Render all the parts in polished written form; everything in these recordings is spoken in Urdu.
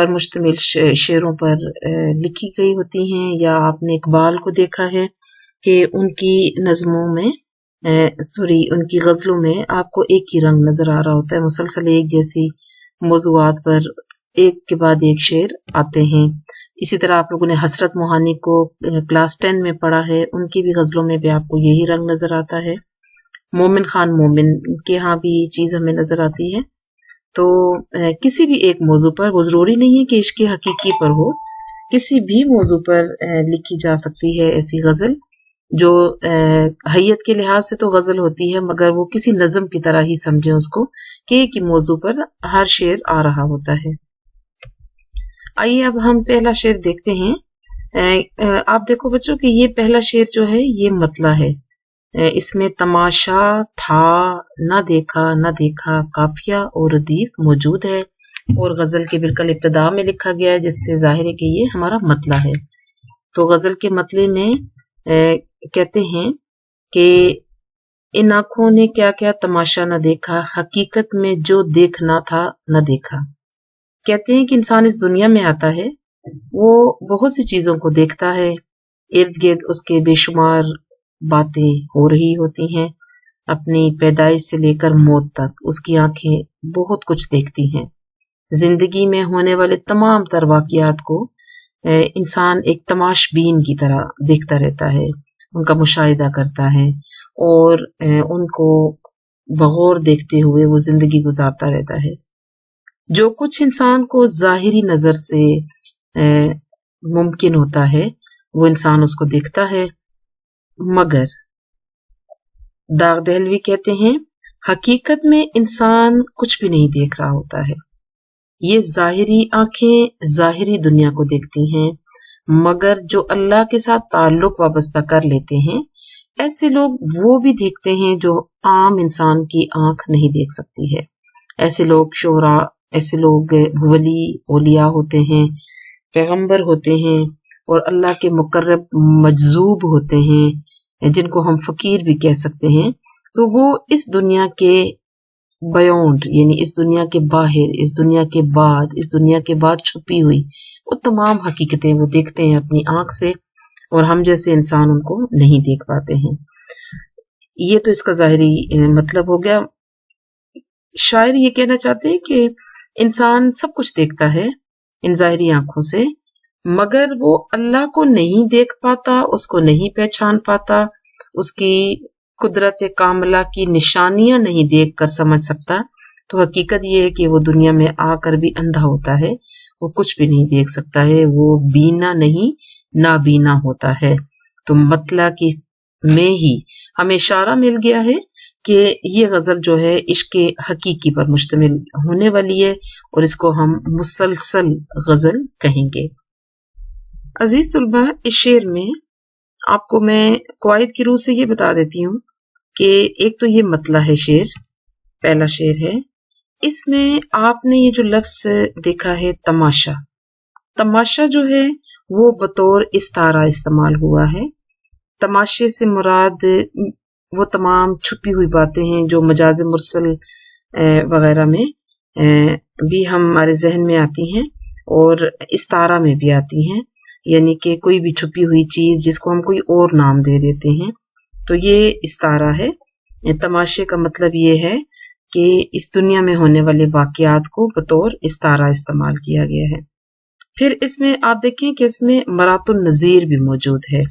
پر مشتمل شعروں پر لکھی گئی ہوتی ہیں، یا آپ نے اقبال کو دیکھا ہے کہ ان کی نظموں میں ان کی غزلوں میں آپ کو ایک ہی رنگ نظر آ رہا ہوتا ہے، مسلسل ایک جیسی موضوعات پر ایک کے بعد ایک شعر آتے ہیں۔ اسی طرح آپ لوگوں نے حسرت موہانی کو کلاس 10 میں پڑھا ہے، ان کی بھی غزلوں میں بھی آپ کو یہی رنگ نظر آتا ہے۔ مومن خان مومن کے ہاں بھی یہ چیز ہمیں نظر آتی ہے۔ تو کسی بھی ایک موضوع پر، وہ ضروری نہیں ہے کہ عشق حقیقی پر ہو، کسی بھی موضوع پر لکھی جا سکتی ہے ایسی غزل جو حیت کے لحاظ سے تو غزل ہوتی ہے، مگر وہ کسی نظم کی طرح ہی سمجھیں اس کو کہ ایک ہی موضوع پر ہر شعر آ رہا ہوتا ہے۔ آئیے اب ہم پہلا شعر دیکھتے ہیں۔ آپ دیکھو بچوں کہ یہ پہلا شعر جو ہے یہ مطلع ہے، اس میں تماشا تھا نہ دیکھا نہ دیکھا قافیہ اور ردیف موجود ہے، اور غزل کے بالکل ابتدا میں لکھا گیا ہے، جس سے ظاہر ہے کہ یہ ہمارا مطلع ہے۔ تو غزل کے مطلع میں کہتے ہیں کہ ان آنکھوں نے کیا کیا تماشا نہ دیکھا، حقیقت میں جو دیکھنا تھا نہ دیکھا۔ کہتے ہیں کہ انسان اس دنیا میں آتا ہے، وہ بہت سی چیزوں کو دیکھتا ہے، ارد گرد اس کے بے شمار باتیں ہو رہی ہوتی ہیں، اپنی پیدائش سے لے کر موت تک اس کی آنکھیں بہت کچھ دیکھتی ہیں۔ زندگی میں ہونے والے تمام تر واقعات کو انسان ایک تماش بین کی طرح دیکھتا رہتا ہے، ان کا مشاہدہ کرتا ہے، اور ان کو بغور دیکھتے ہوئے وہ زندگی گزارتا رہتا ہے۔ جو کچھ انسان کو ظاہری نظر سے ممکن ہوتا ہے وہ انسان اس کو دیکھتا ہے، مگر داغ دہلوی کہتے ہیں حقیقت میں انسان کچھ بھی نہیں دیکھ رہا ہوتا ہے۔ یہ ظاہری آنکھیں ظاہری دنیا کو دیکھتی ہیں، مگر جو اللہ کے ساتھ تعلق وابستہ کر لیتے ہیں ایسے لوگ وہ بھی دیکھتے ہیں جو عام انسان کی آنکھ نہیں دیکھ سکتی ہے۔ ایسے لوگ شعراء، ایسے لوگ ولی اولیاء ہوتے ہیں، پیغمبر ہوتے ہیں، اور اللہ کے مقرب مجذوب ہوتے ہیں، جن کو ہم فقیر بھی کہہ سکتے ہیں۔ تو وہ اس دنیا کے بیونڈ، یعنی اس دنیا کے باہر، اس دنیا کے بعد، اس دنیا کے بعد چھپی ہوئی وہ تمام حقیقتیں وہ دیکھتے ہیں اپنی آنکھ سے، اور ہم جیسے انسان ان کو نہیں دیکھ پاتے ہیں۔ یہ تو اس کا ظاہری مطلب ہو گیا۔ شاعر یہ کہنا چاہتے ہیں کہ انسان سب کچھ دیکھتا ہے ان ظاہری آنکھوں سے، مگر وہ اللہ کو نہیں دیکھ پاتا، اس کو نہیں پہچان پاتا، اس کی قدرت کاملہ کی نشانیاں نہیں دیکھ کر سمجھ سکتا۔ تو حقیقت یہ ہے کہ وہ دنیا میں آ کر بھی اندھا ہوتا ہے، وہ کچھ بھی نہیں دیکھ سکتا ہے، وہ بینا نہیں نابینا ہوتا ہے۔ تو مطلع کی میں ہی ہمیں اشارہ مل گیا ہے کہ یہ غزل جو ہے عشق حقیقی پر مشتمل ہونے والی ہے، اور اس کو ہم مسلسل غزل کہیں گے۔ عزیز طلبہ، اس شعر میں آپ کو میں قواعد کی روح سے یہ بتا دیتی ہوں کہ ایک تو یہ مطلع ہے، شعر پہلا شعر ہے، اس میں آپ نے یہ جو لفظ دیکھا ہے تماشا، تماشا جو ہے وہ بطور استعارہ استعمال ہوا ہے۔ تماشے سے مراد وہ تمام چھپی ہوئی باتیں ہیں جو مجاز مرسل وغیرہ میں بھی ہمارے ذہن میں آتی ہیں، اور استعارہ میں بھی آتی ہیں، یعنی کہ کوئی بھی چھپی ہوئی چیز جس کو ہم کوئی اور نام دے دیتے ہیں، تو یہ استعارہ ہے۔ تماشے کا مطلب یہ ہے کہ اس دنیا میں ہونے والے واقعات کو بطور استعارہ استعمال کیا گیا ہے۔ پھر اس میں آپ دیکھیں کہ اس میں مرات النظیر بھی موجود ہے،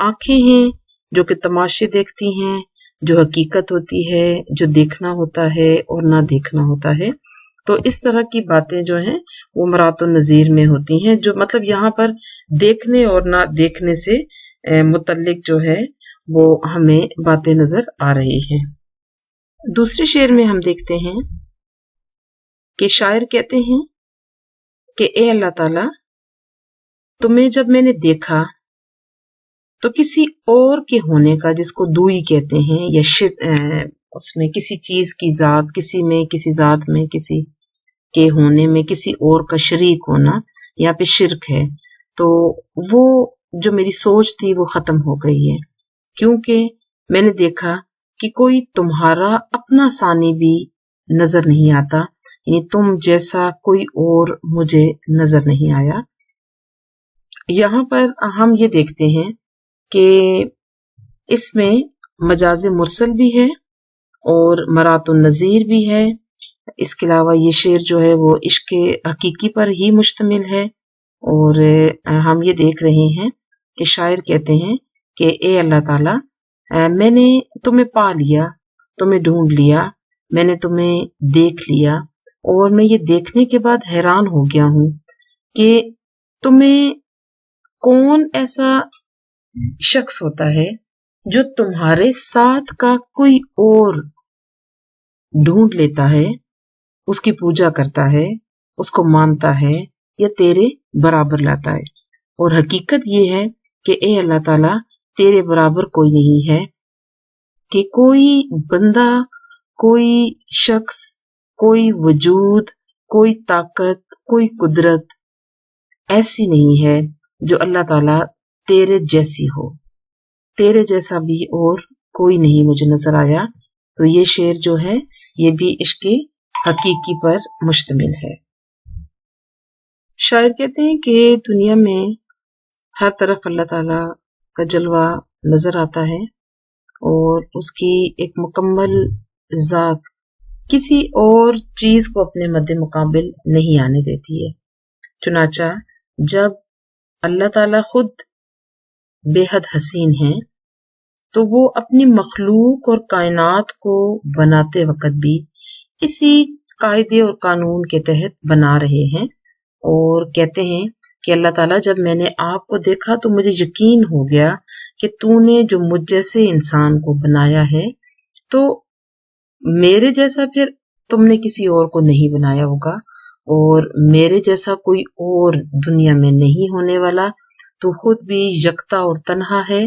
آنکھیں ہیں جو کہ تماشے دیکھتی ہیں، جو حقیقت ہوتی ہے، جو دیکھنا ہوتا ہے اور نہ دیکھنا ہوتا ہے۔ تو اس طرح کی باتیں جو ہیں وہ مرات النظیر میں ہوتی ہیں، جو مطلب یہاں پر دیکھنے اور نہ دیکھنے سے متعلق جو ہے وہ ہمیں باتیں نظر آ رہی ہیں۔ دوسرے شعر میں ہم دیکھتے ہیں کہ شاعر کہتے ہیں کہ اے اللہ تعالیٰ، تمہیں جب میں نے دیکھا تو کسی اور کے ہونے کا، جس کو دوئی کہتے ہیں، یا اس میں کسی چیز کی ذات، کسی ذات میں کسی کے ہونے میں کسی اور کا شریک ہونا، یہاں پہ شرک ہے۔ تو وہ جو میری سوچ تھی وہ ختم ہو گئی ہے، کیونکہ میں نے دیکھا کہ کوئی تمہارا اپنا ثانی بھی نظر نہیں آتا، یعنی تم جیسا کوئی اور مجھے نظر نہیں آیا۔ یہاں پر ہم یہ دیکھتے ہیں کہ اس میں مجاز مرسل بھی ہے اور مرات النظیر بھی ہے۔ اس کے علاوہ یہ شعر جو ہے وہ عشق حقیقی پر ہی مشتمل ہے، اور ہم یہ دیکھ رہے ہیں کہ شاعر کہتے ہیں کہ اے اللہ تعالیٰ، میں نے تمہیں پا لیا، تمہیں ڈھونڈ لیا، میں نے تمہیں دیکھ لیا، اور میں یہ دیکھنے کے بعد حیران ہو گیا ہوں کہ تمہیں کون ایسا شخص ہوتا ہے جو تمہارے ساتھ کا کوئی اور ڈھونڈ لیتا ہے، اس کی پوجا کرتا ہے، اس کو مانتا ہے یا تیرے برابر لاتا ہے۔ اور حقیقت یہ ہے کہ اے اللہ تعالیٰ، تیرے برابر کوئی نہیں ہے، کہ کوئی بندہ، کوئی شخص، کوئی وجود، کوئی طاقت، کوئی قدرت ایسی نہیں ہے جو اللہ تعالیٰ تیرے جیسی ہو۔ تیرے جیسا بھی اور کوئی نہیں مجھے نظر آیا۔ تو یہ شعر جو ہے یہ بھی عشق حقیقی پر مشتمل ہے۔ شاعر کہتے ہیں کہ دنیا میں ہر طرف اللہ تعالیٰ کا جلوہ نظر آتا ہے، اور اس کی ایک مکمل ذات کسی اور چیز کو اپنے مد مقابل نہیں آنے دیتی ہے۔ چنانچہ جب اللہ تعالیٰ خود بے حد حسین ہیں تو وہ اپنی مخلوق اور کائنات کو بناتے وقت بھی اسی قاعدے اور قانون کے تحت بنا رہے ہیں، اور کہتے ہیں کہ اللہ تعالیٰ، جب میں نے آپ کو دیکھا تو مجھے یقین ہو گیا کہ تو نے جو مجھ جیسے انسان کو بنایا ہے تو میرے جیسا پھر تم نے کسی اور کو نہیں بنایا ہوگا، اور میرے جیسا کوئی اور دنیا میں نہیں ہونے والا۔ تو خود بھی یکتا اور تنہا ہے،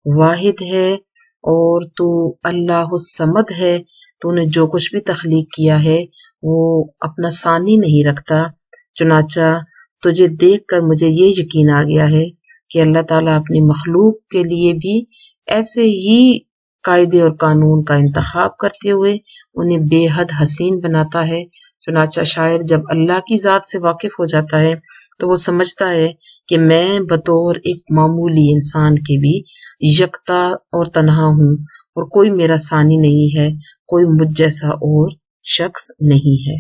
واحد ہے، اور تو اللہ الصمد ہے۔ تو نے جو کچھ بھی تخلیق کیا ہے وہ اپنا ثانی نہیں رکھتا۔ چنانچہ تجھے دیکھ کر مجھے یہ یقین آ گیا ہے کہ اللہ تعالیٰ اپنی مخلوق کے لیے بھی ایسے ہی قاعدے اور قانون کا انتخاب کرتے ہوئے انہیں بے حد حسین بناتا ہے۔ چنانچہ شاعر جب اللہ کی ذات سے واقف ہو جاتا ہے تو وہ سمجھتا ہے کہ میں بطور ایک معمولی انسان کے بھی یکتا اور تنہا ہوں، اور کوئی میرا ثانی نہیں ہے، کوئی مجھ جیسا اور شخص نہیں ہے۔